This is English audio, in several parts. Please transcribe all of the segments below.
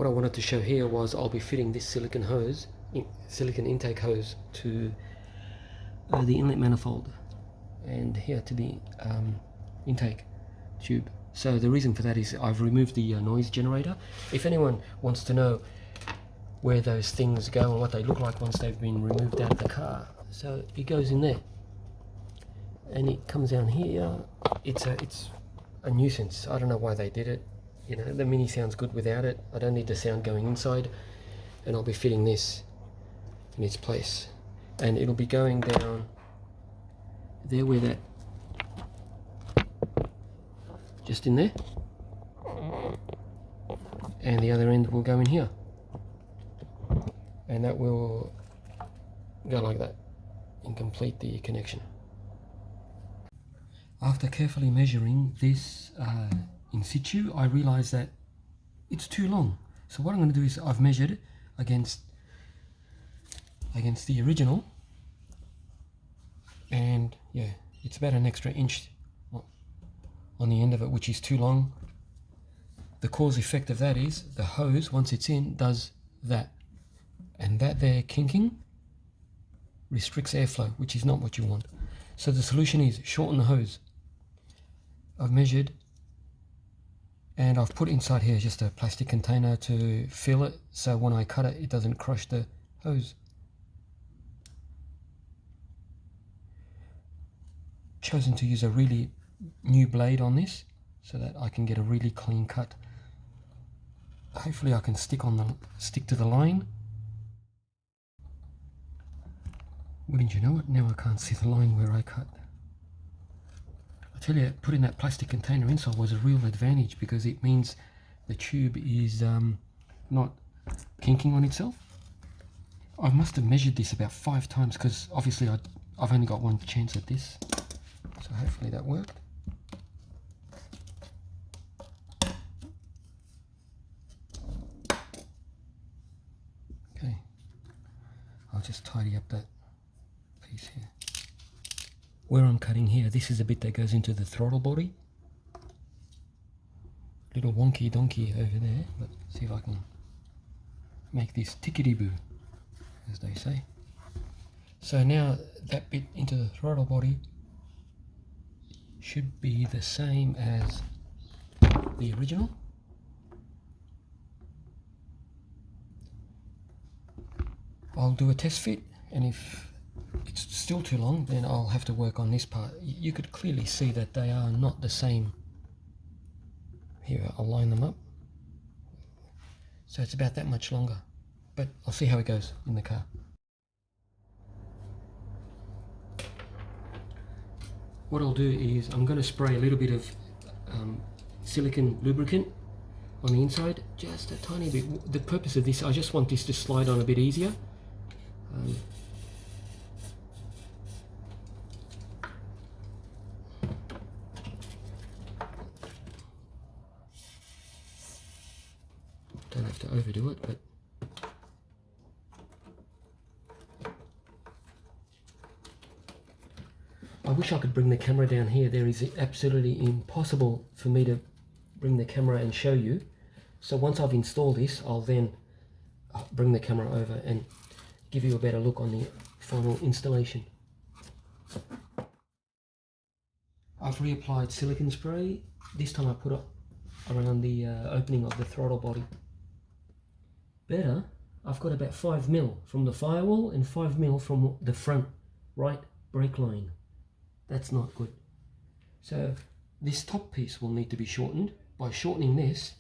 what I wanted to show here was I'll be fitting this silicone intake hose to the inlet manifold and here to the intake tube. So the reason for that is I've removed the noise generator. If anyone wants to know where those things go and what they look like once they've been removed out of the car, so it goes in there and it comes down here. It's a nuisance. I don't know why they did it. You know, the Mini sounds good without it. I don't need the sound going inside, and I'll be fitting this in its place, and it'll be going down there where that, just in there, and the other end will go in here, and that will go like that and complete the connection. After carefully measuring this in situ, I realized that it's too long. So what I'm going to do is I've measured against the original, and yeah, it's about an extra inch on the end of it, which is too long. The cause effect of that is the hose, once it's in, does that, and that there kinking restricts airflow, which is not what you want. So the solution is shorten the hose. I've measured and I've put inside here just a plastic container to fill it, so when I cut it, it doesn't crush the hose. Chosen to use a really new blade on this so that I can get a really clean cut. Hopefully I can stick to the line. Wouldn't you know it, now I can't see the line where I cut. I tell you, putting that plastic container inside was a real advantage because it means the tube is not kinking on itself. I must have measured this about 5 times because obviously I've only got one chance at this. So hopefully that worked. Okay, I'll just tidy up that piece here. Where I'm cutting here, this is the bit that goes into the throttle body. Little wonky donkey over there, but see if I can make this tickety-boo, as they say. So now that bit into the throttle body should be the same as the original. I'll do a test fit, and if it's still too long, then I'll have to work on this part. You could clearly see that they are not the same. Here, I'll line them up. So it's about that much longer, but I'll see how it goes in the car. What I'll do is I'm going to spray a little bit of silicone lubricant on the inside, just a tiny bit. The purpose of this, I just want this to slide on a bit easier. Don't have to overdo it, but I wish I could bring the camera down here. There is absolutely impossible for me to bring the camera and show you. So once I've installed this, I'll then bring the camera over and give you a better look on the final installation. I've reapplied silicone spray. This time I put it around the opening of the throttle body. Better, I've got about 5 mil from the firewall and 5 mil from the front right brake line. That's not good. So this top piece will need to be shortened. By shortening this,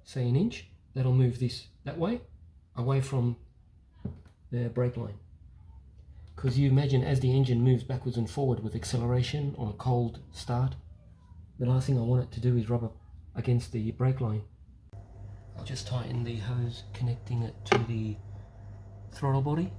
say an inch, that'll move this that way, away from the brake line. Because you imagine as the engine moves backwards and forward with acceleration on a cold start, the last thing I want it to do is rub up against the brake line. I'll just tighten the hose connecting it to the throttle body.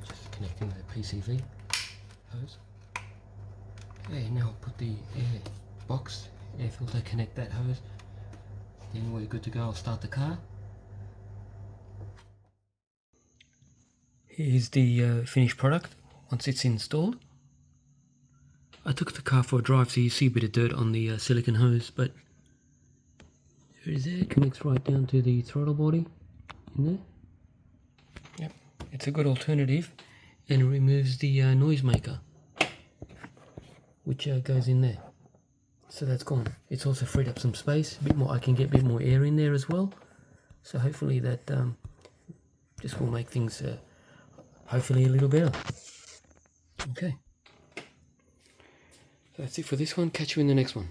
Just connecting the PCV hose. Okay, now I'll put the air box, air filter, connect that hose, then we're good to go. I'll start the car. Here's the finished product once it's installed. I took the car for a drive, so you see a bit of dirt on the silicone hose, but there it is. There, it connects right down to the throttle body in there. Yep, it's a good alternative, and it removes the noisemaker, which goes in there. So that's gone. It's also freed up some space, a bit more. I can get a bit more air in there as well. So hopefully that just will make things hopefully a little better. Okay. So that's it for this one. Catch you in the next one.